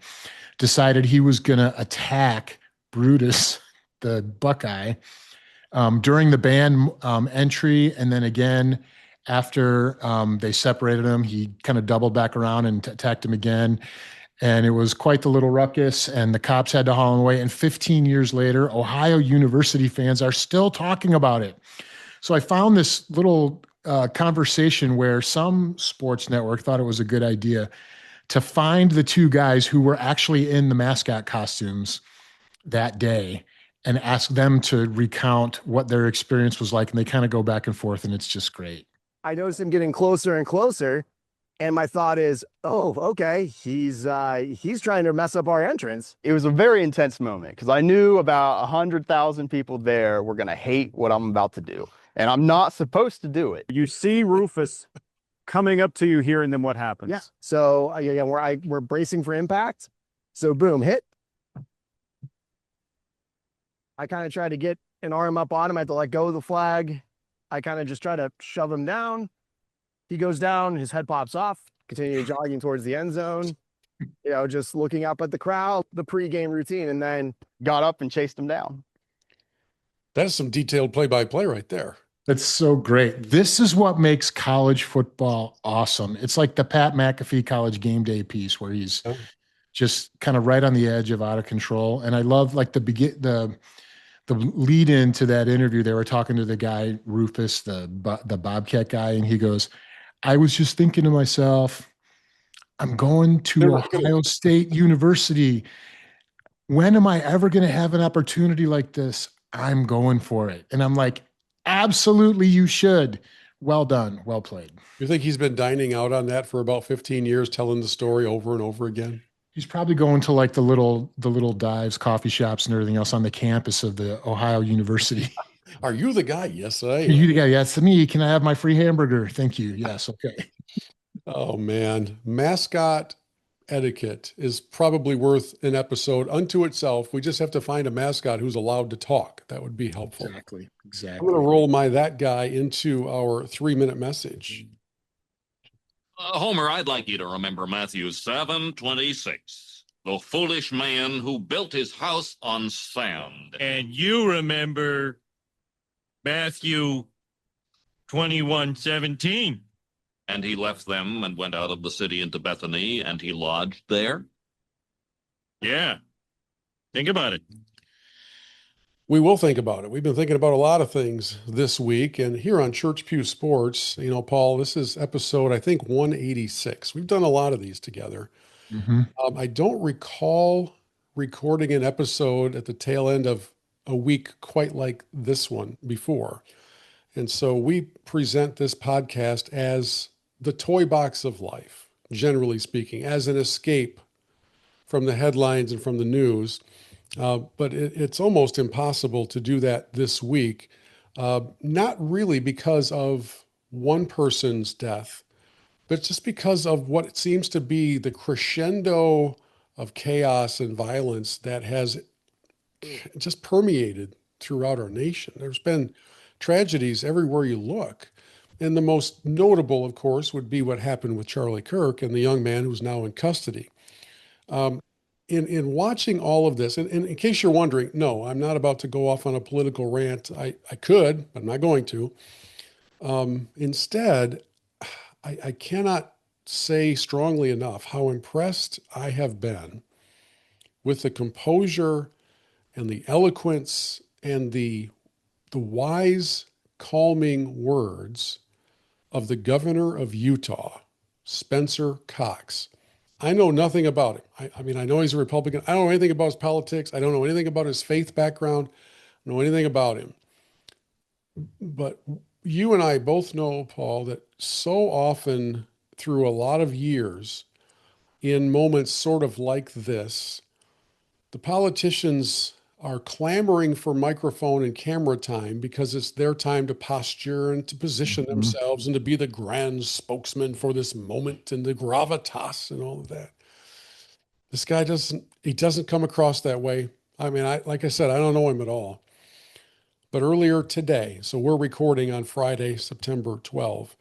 decided he was going to attack Brutus, the Buckeye, during the band entry. And then again, after they separated him, he kind of doubled back around and attacked him again. And it was quite the little ruckus, and the cops had to haul him away. And 15 years later, Ohio University fans are still talking about it. So I found this little conversation where some sports network thought it was a good idea to find the two guys who were actually in the mascot costumes that day and ask them to recount what their experience was like. And they kind of go back and forth, and it's just great. I noticed him getting closer and closer. And my thought is, oh, okay, he's trying to mess up our entrance. It was a very intense moment because I knew about 100,000 people there were going to hate what I'm about to do. And I'm not supposed to do it. You see Rufus coming up to you here, and then what happens? Yeah. So we're bracing for impact. So boom, hit. I kind of try to get an arm up on him. I had to let go of the flag. I kind of just try to shove him down. He goes down, his head pops off, continue jogging towards the end zone, just looking up at the crowd, the pregame routine, and then got up and chased him down. That's some detailed play-by-play right there. That's so great. This is what makes college football awesome. It's like the Pat McAfee college game day piece where he's just kind of right on the edge of out of control. And I love like the lead into that interview. They were talking to the guy, Rufus, the Bobcat guy, and he goes, I was just thinking to myself, I'm going to Ohio State University. When am I ever going to have an opportunity like this? I'm going for it. And I'm like, absolutely, you should. Well done. Well played. You think he's been dining out on that for about 15 years, telling the story over and over again? He's probably going to like the little dives, coffee shops and everything else on the campus of the Ohio University. Are you the guy? Yes, I am. Are you the guy? Yes, to me. Can I have my free hamburger? Thank you. Yes. Okay. Oh man. Mascot etiquette is probably worth an episode unto itself. We just have to find a mascot who's allowed to talk. That would be helpful. Exactly. I'm going to roll that guy into our 3-minute message. Homer, I'd like you to remember Matthew 7:26. The foolish man who built his house on sand. And you remember Matthew 21:17. And he left them and went out of the city into Bethany, and he lodged there? Yeah. Think about it. We will think about it. We've been thinking about a lot of things this week. And here on Church Pew Sports, Paul, this is episode, I think, 186. We've done a lot of these together. Mm-hmm. I don't recall recording an episode at the tail end of a week quite like this one before. And so we present this podcast as the toy box of life, generally speaking, as an escape from the headlines and from the news. But it's almost impossible to do that this week, not really because of one person's death, but just because of what seems to be the crescendo of chaos and violence that has just permeated throughout our nation. There's been tragedies everywhere you look. And the most notable, of course, would be what happened with Charlie Kirk and the young man who's now in custody. In watching all of this, and in case you're wondering, no, I'm not about to go off on a political rant. I could, but I'm not going to. Instead, I cannot say strongly enough how impressed I have been with the composure and the eloquence and the wise, calming words of the governor of Utah, Spencer Cox. I know nothing about him. I mean, I know he's a Republican. I don't know anything about his politics. I don't know anything about his faith background. I don't know anything about him. But you and I both know, Paul, that so often through a lot of years, in moments sort of like this, the politicians are clamoring for microphone and camera time because it's their time to posture and to position themselves and to be the grand spokesman for this moment and the gravitas and all of that. This guy doesn't come across that way. I mean, like I said, I don't know him at all. But earlier today, so we're recording on Friday, September 12.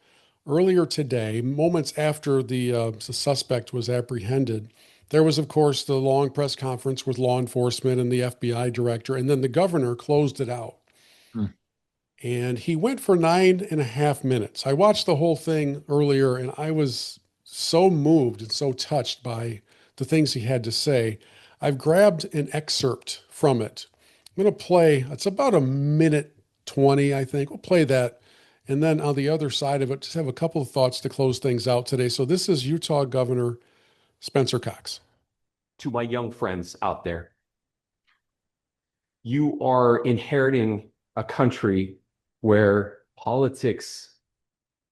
Earlier today, moments after the suspect was apprehended, there was, of course, the long press conference with law enforcement and the FBI director, and then the governor closed it out. And he went for 9.5 minutes. I watched the whole thing earlier, and I was so moved and so touched by the things he had to say. I've grabbed an excerpt from it. I'm going to play, it's about 1:20, I think. We'll play that. And then on the other side of it, just have a couple of thoughts to close things out today. So this is Utah Governor Spencer Cox. To my young friends out there, you are inheriting a country where politics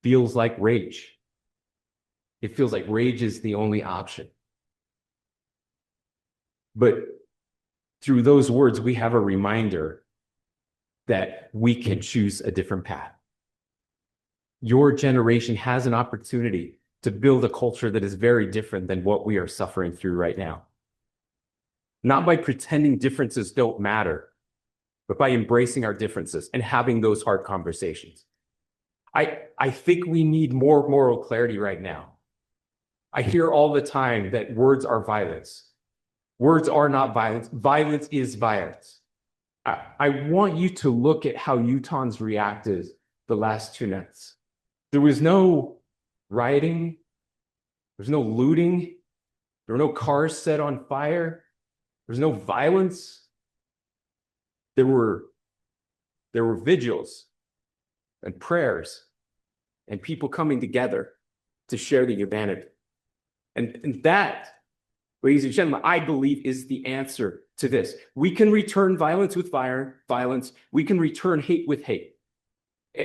feels like rage. It feels like rage is the only option. But through those words, we have a reminder that we can choose a different path. Your generation has an opportunity to build a culture that is very different than what we are suffering through right now. Not by pretending differences don't matter, but by embracing our differences and having those hard conversations. I think we need more moral clarity right now. I hear all the time that words are violence. Words are not violence. Violence is violence. I want you to look at how Utahns reacted the last 2 nights. There was no rioting. There was no looting. There were no cars set on fire. There was no violence. There were vigils and prayers and people coming together to share the humanity. And that, ladies and gentlemen, I believe is the answer to this. We can return violence with violence. We can return hate with hate.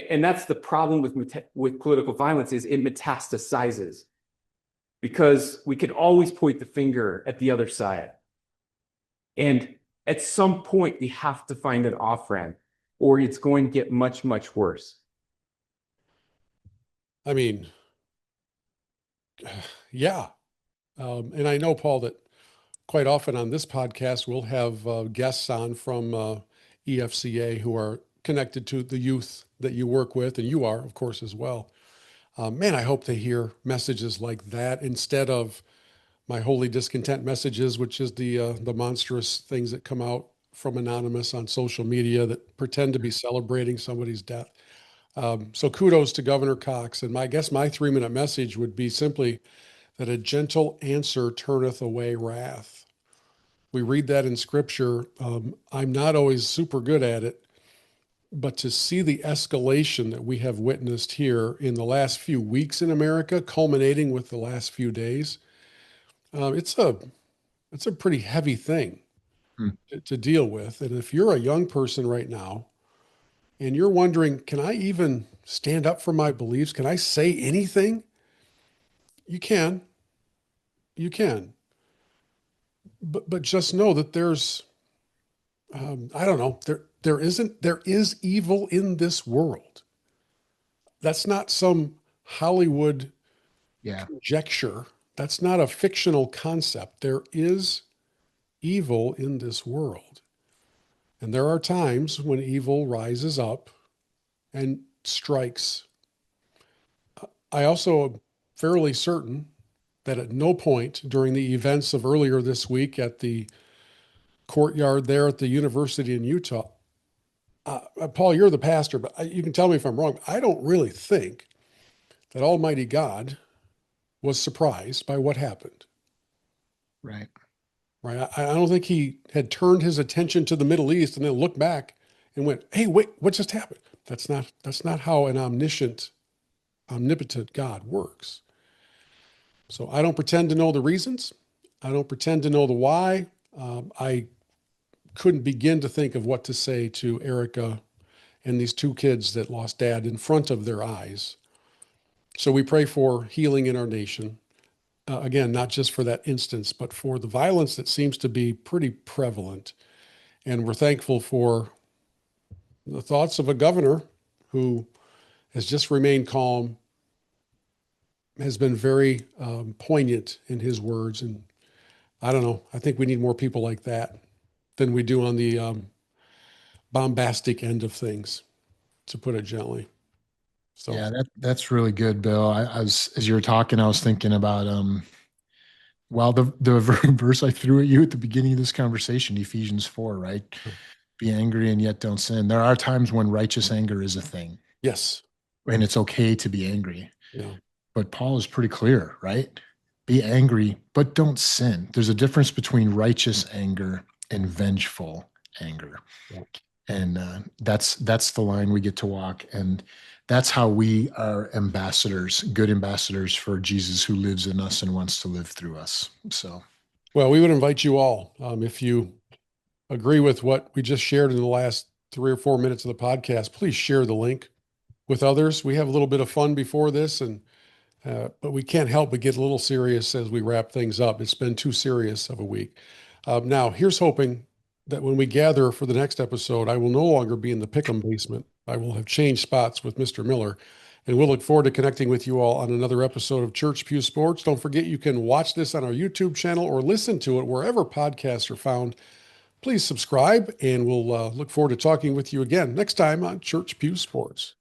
And that's the problem with political violence, is it metastasizes, because we can always point the finger at the other side. And at some point, we have to find an off-ramp, or it's going to get much, much worse. I mean, yeah. And I know, Paul, that quite often on this podcast, we'll have guests on from EFCA who are connected to the youth that you work with, and you are, of course, as well. Man, I hope they hear messages like that instead of my holy discontent messages, which is the monstrous things that come out from anonymous on social media that pretend to be celebrating somebody's death. So kudos to Governor Cox. And I guess my 3-minute message would be simply that a gentle answer turneth away wrath. We read that in scripture. I'm not always super good at it, but to see the escalation that we have witnessed here in the last few weeks in America, culminating with the last few days, it's a pretty heavy thing to deal with. And if you're a young person right now and you're wondering, can I even stand up for my beliefs? Can I say anything? You can. But just know that there's, I don't know, there is evil in this world. That's not some Hollywood conjecture. That's not a fictional concept. There is evil in this world. And there are times when evil rises up and strikes. I also am fairly certain that at no point during the events of earlier this week at the courtyard there at the university in Utah, Paul, you're the pastor, but you can tell me if I'm wrong. I don't really think that Almighty God was surprised by what happened. Right. Right. I don't think he had turned his attention to the Middle East and then looked back and went, "Hey, wait, what just happened?" That's not how an omniscient, omnipotent God works. So I don't pretend to know the reasons. I don't pretend to know the why. I couldn't begin to think of what to say to Erica and these two kids that lost dad in front of their eyes. So we pray for healing in our nation. Again, not just for that instance, but for the violence that seems to be pretty prevalent. And we're thankful for the thoughts of a governor who has just remained calm, has been very poignant in his words. And I don't know, I think we need more people like that than we do on the bombastic end of things, to put it gently. So yeah, that's really good, Bill. As you were talking, I was thinking about well, the verse I threw at you at the beginning of this conversation, Ephesians 4, right? Be angry and yet don't sin. There are times when righteous anger is a thing. Yes. And it's okay to be angry. Yeah. But Paul is pretty clear, right? Be angry, but don't sin. There's a difference between righteous anger and vengeful anger. Yeah. And that's the line we get to walk. And that's how we are ambassadors, good ambassadors for Jesus who lives in us and wants to live through us. So, well, we would invite you all, if you agree with what we just shared in the last 3 or 4 minutes of the podcast, please share the link with others. We have a little bit of fun before this, and but we can't help but get a little serious as we wrap things up. It's been too serious of a week. Now, here's hoping that when we gather for the next episode, I will no longer be in the Pick'em basement. I will have changed spots with Mr. Miller, and we'll look forward to connecting with you all on another episode of Church Pew Sports. Don't forget, you can watch this on our YouTube channel or listen to it wherever podcasts are found. Please subscribe, and we'll look forward to talking with you again next time on Church Pew Sports.